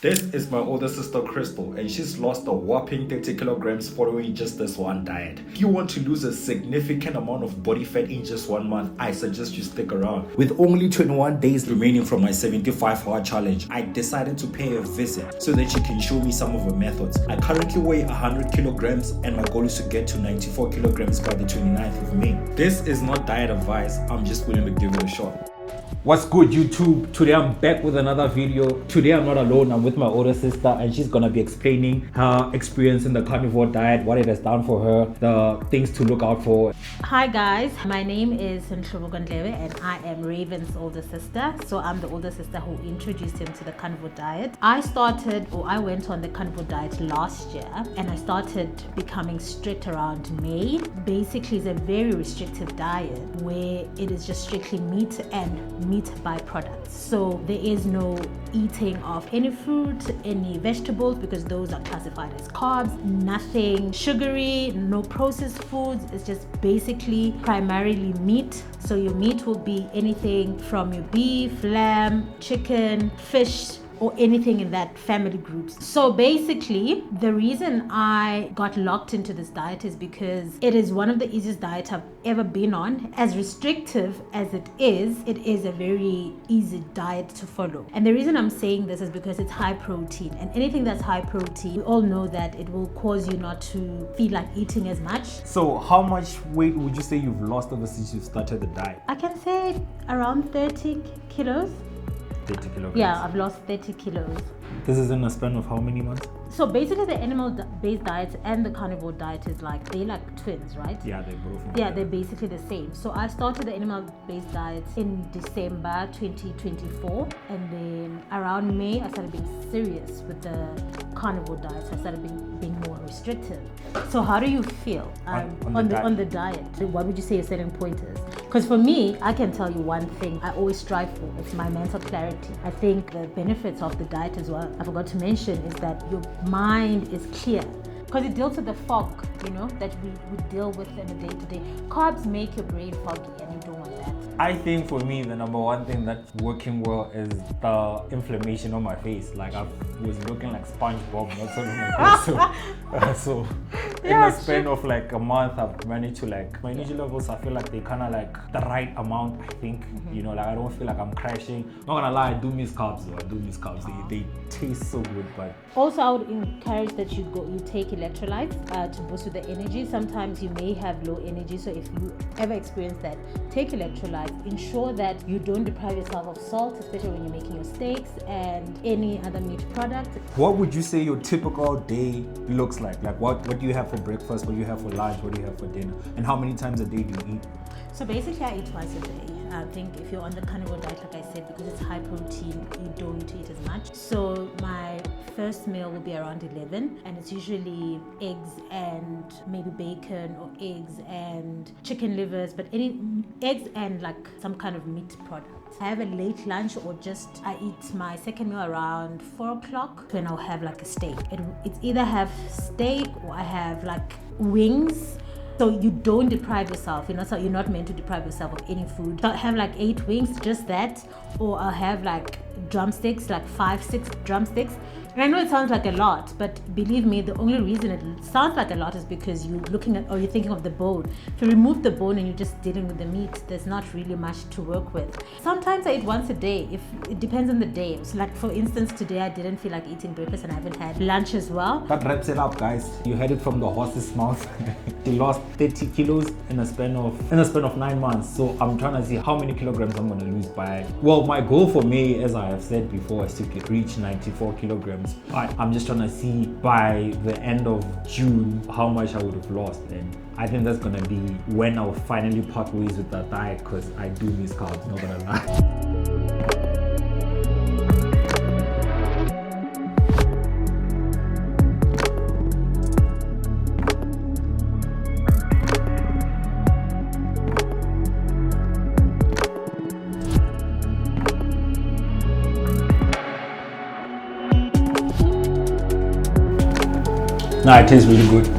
This is my older sister Crystal, and she's lost a whopping 30 kilograms following just this one diet. If you want to lose a significant amount of body fat in just 1 month, I suggest you stick around. With only 21 days remaining from my 75-hour challenge, I decided to pay a visit so that she can show me some of her methods. I currently weigh 100 kilograms and my goal is to get to 94 kilograms by the 29th of May. This is not diet advice, I'm just willing to give it a shot. What's good, YouTube? Today I'm back with another video. Today I'm not alone, I'm with my older sister and she's gonna be explaining her experience in the carnivore diet, what it has done for her, the things to look out for. Hi guys, my name is Ndlebe and I am Raven's older sister. So I'm the older sister who introduced him to the carnivore diet. I went on the carnivore diet last year and I started becoming strict around May. Basically it's a very restrictive diet where it is just strictly meat and meat byproducts. So there is no eating of any fruit, any vegetables, because those are classified as carbs, nothing sugary, no processed foods. It's just basically primarily meat. So your meat will be anything from your beef, lamb, chicken, fish, or anything in that family groups. So basically, the reason I got locked into this diet is because it is one of the easiest diets I've ever been on. As restrictive as it is a very easy diet to follow. And the reason I'm saying this is because it's high protein, and anything that's high protein, we all know that it will cause you not to feel like eating as much. So how much weight would you say you've lost ever since you started the diet? I can say around 30 kilos. 30 kilograms. Yeah, I've lost 30 kilos. This is in a span of how many months? So basically the animal-based diet and the carnivore diet is they're like twins, right? Yeah, they're both. Yeah, they're basically the same. So I started the animal-based diet in December 2024, and then around May I started being serious with the carnivore diet. So I started being more restrictive. So how do you feel on the diet? What would you say your selling point is? Because for me, I can tell you one thing I always strive for. It's my mental clarity. I think the benefits of the diet as well, I forgot to mention, is that your mind is clear. Because it deals with the fog, that we deal with in a day-to-day. Carbs make your brain foggy and you don't want that. I think for me, the number one thing that's working well is the inflammation on my face. Like I was looking like SpongeBob, not so my face. So in the span of like a month, I've managed to my energy levels, I feel like they kind of like the right amount, I think. I don't feel like I'm crashing. Not gonna lie, I do miss carbs though. I do miss carbs. They taste so good, but also I would encourage that you take electrolytes to boost with the energy. Sometimes you may have low energy, so if you ever experience that, take electrolytes. Ensure that you don't deprive yourself of salt, especially when you're making your steaks and any other meat product. What would you say your typical day looks like? Like what do you have for breakfast? What do you have for lunch? What do you have for dinner? And how many times a day do you eat? So basically I eat twice a day. I think if you're on the carnivore diet, like I said, because it's high protein, you don't eat as much. So my first meal will be around 11, and it's usually eggs and maybe bacon, or eggs and chicken livers, but any eggs and like some kind of meat product. I have a late lunch, or just I eat my second meal around 4 o'clock, when I'll have like a steak. It's either have steak or I have like wings. So you don't deprive yourself, so you're not meant to deprive yourself of any food. So I'll have like 8 wings, just that, or I'll have like drumsticks, like 5-6 drumsticks. And I know it sounds like a lot, but believe me, the only reason it sounds like a lot is because you're thinking of the bone. If you remove the bone and you're just dealing with the meat, there's not really much to work with. Sometimes I eat once a day. It depends on the day. So like for instance, today I didn't feel like eating breakfast and I haven't had lunch as well. That wraps it up, guys. You heard it from the horse's mouth. She lost 30 kilos in a span of 9 months. So I'm trying to see how many kilograms I'm going to lose by. Well, my goal for me, as I have said before, is to reach 94 kilograms. I'm just trying to see by the end of June how much I would have lost, and I think that's gonna be when I'll finally part ways with that diet, because I do miss carbs, not gonna lie. Nah, it tastes really good.